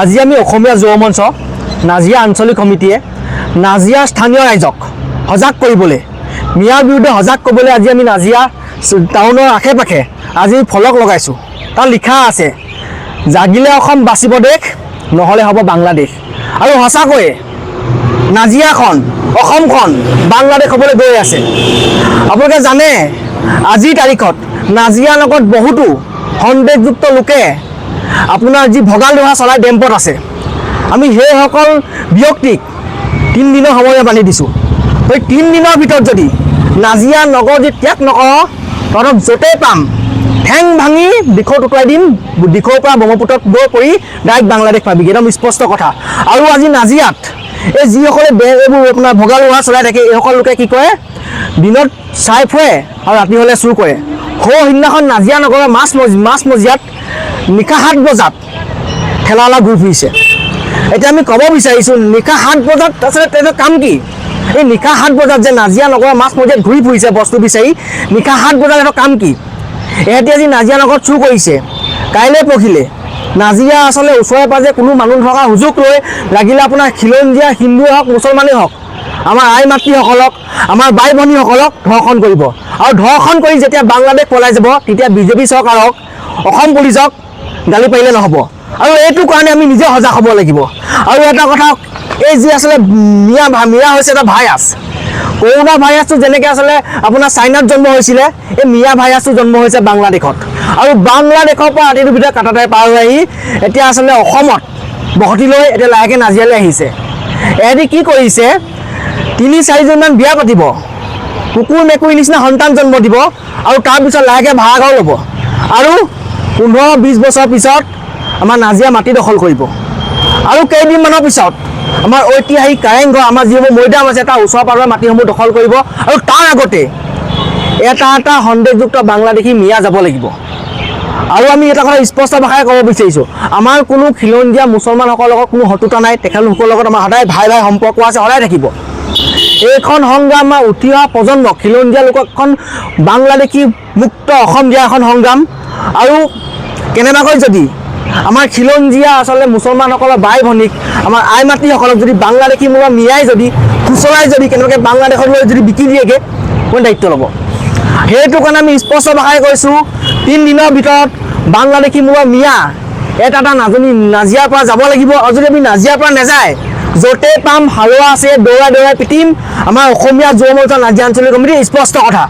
আজি আমি অসমীয়া যুৱ মঞ্চ নাজিয়া আঞ্চলিক সমিতিয়ে নাজিয়া স্থানীয় ৰাইজক সজাগ কৰিবলৈ মিয়াৰ বিৰুদ্ধে সজাগ কৰিবলৈ আজি আমি নাজিয়া টাউনৰ আশে পাশে আজি ফলক লগাইছোঁ। তাত লিখা আছে জাগিলে অসম বাচিব দেশ নহ'লে হ'ব বাংলাদেশ। আৰু সঁচাকৈয়ে নাজিয়াখন অসমখন বাংলাদেশ হ'বলৈ গৈ আছে। আপোনালোকে জানে আজিৰ তাৰিখত নাজিয়া লগত বহুতো সন্দেহযুক্ত লোকে আপোনাৰ যি ভগাল ধৰা চলাই ডেম্পত আছে। আমি সেইসকল ব্যক্তিক 3 দিনৰ সময় বান্ধি দিছোঁ। সেই 3 দিনৰ ভিতৰত যদি নাজিয়া নগৰ যি ত্যাগ নকৰ তহঁতক য'তেই পাম ঠেং ভাঙি দিশত উটুৱাই দিম, দিশৰ পৰা ব্ৰহ্মপুত্ৰত গৈ পৰি ডাইৰেক্ট বাংলাদেশ পাবিগৈ। একদম স্পষ্ট কথা। আৰু আজি নাজিয়াত এই যিসকলে এইবোৰ আপোনাৰ ভগাল ধৰা চলাই থাকে এইসকল লোকে কি কৰে দিনত চাই ফুৰে আৰু ৰাতি হ'লে চুৰ কৰে। সিদিনাখন নাজিয়া নগৰৰ মাছমজিয়াত নিশা 7 বজাত ঠেলাৱালা ঘূৰি ফুৰিছে। এতিয়া আমি ক'ব বিচাৰিছোঁ নিশা 7 বজাত আচলতে তেওঁৰ কাম কি? এই নিশা 7 বজাত যে নাজিয়া নগৰৰ মাছমজিয়াত ঘূৰি ফুৰিছে বস্তু বিচাৰি, নিশা 7 বজাত এটা কাম কি? এহেঁতি আজি নাজিয়া নগৰত চুৰ কৰিছে। কাইলৈ পৰহিলে নাজিয়া আচলতে ওচৰে পাজৰে কোনো মানুহ থকা সুযোগ লৈ লাগিলে আপোনাৰ খিলঞ্জীয়া হিন্দুৱে হওক মুছলমানেই হওক আমাৰ আই মাতৃসকলক আমাৰ বাই ভনীসকলক ধৰ্ষণ কৰিব। আৰু ধৰ্ষণ কৰি যেতিয়া বাংলাদেশ পলাই যাব তেতিয়া বিজেপি চৰকাৰক অসম পুলিচক গালি পাৰিলে নহ'ব। আৰু এইটো কাৰণে আমি নিজে সজাগ হ'ব লাগিব। আৰু এটা কথা, এই যি আচলতে মিয়া হৈছে এটা ভাইৰাছ। কৰোণা ভাইৰাছটো যেনেকৈ আচলতে আপোনাৰ চাইনাত জন্ম হৈছিলে, এই মিয়া ভাইৰাছটো জন্ম হৈছে বাংলাদেশত। আৰু বাংলাদেশৰ পৰা ৰাতিটোৰ ভিতৰত কাটাতাই পাৰ হৈ আহি এতিয়া আচলতে অসমত বসতি লৈ এতিয়া লাহেকৈ নাজিয়ালৈ আহিছে। এহেঁতি কি কৰিছে 3-4জনমান বিয়া পাতিব, কুকুৰ মেকুৰী নিচিনা সন্তান জন্ম দিব আৰু তাৰপিছত লাহেকৈ ভাড়া ঘৰ ল'ব আৰু 15-20 বছৰ পিছত আমাৰ নাজিয়া মাটি দখল কৰিব। আৰু কেইদিনমানৰ পিছত আমাৰ ঐতিহাসিক কাৰেংঘৰ আমাৰ যিবোৰ মৈদাম আছে তাৰ ওচৰ পাজৰৰ মাটিসমূহ দখল কৰিব। আৰু তাৰ আগতে এটা সন্দেহযুক্ত বাংলাদেশী মিয়া যাব লাগিব। আৰু আমি এটা কথা স্পষ্ট ভাষাৰে ক'ব বিচাৰিছোঁ, আমাৰ কোনো খিলঞ্জীয়া মুছলমানসকলৰ লগত কোনো শত্ৰুতা নাই। তেখেতলোকৰ লগত আমাৰ সদায় ভাই সম্পৰ্ক আছে, সদায় থাকিব। এইখন সংগ্ৰাম আমাৰ উঠি অহা প্ৰজন্মক খিলঞ্জীয়া লোকক এখন বাংলাদেশী মুক্ত অসম দিয়া এখন সংগ্ৰাম। আৰু কেনেবাকৈ যদি আমাৰ খিলঞ্জীয়া আচলতে মুছলমানসকলৰ বাই ভনীক আমাৰ আই মাতৃসকলক যদি বাংলাদেশী মোৱা মিয়াই যদি খুচৰাই যদি কেনেবাকৈ বাংলাদেশলৈ যদি বিকি দিয়েগৈ কোন দায়িত্ব ল'ব? সেইটো কাৰণে আমি স্পষ্ট ভাষাৰে কৈছোঁ 3 দিনৰ ভিতৰত বাংলাদেশী মোৱা মিয়া এটা নাজিয়াৰ পৰা যাব লাগিব। আৰু যদি আমি নাজিয়াৰ পৰা নাযায় য'তেই পাম হালোৱা আছে দৌৰাই পিটিম। আমাৰ অসমীয়া যুৱ মৰ্চা নাজিয়া আঞ্চলিক কমিটি স্পষ্ট কথা।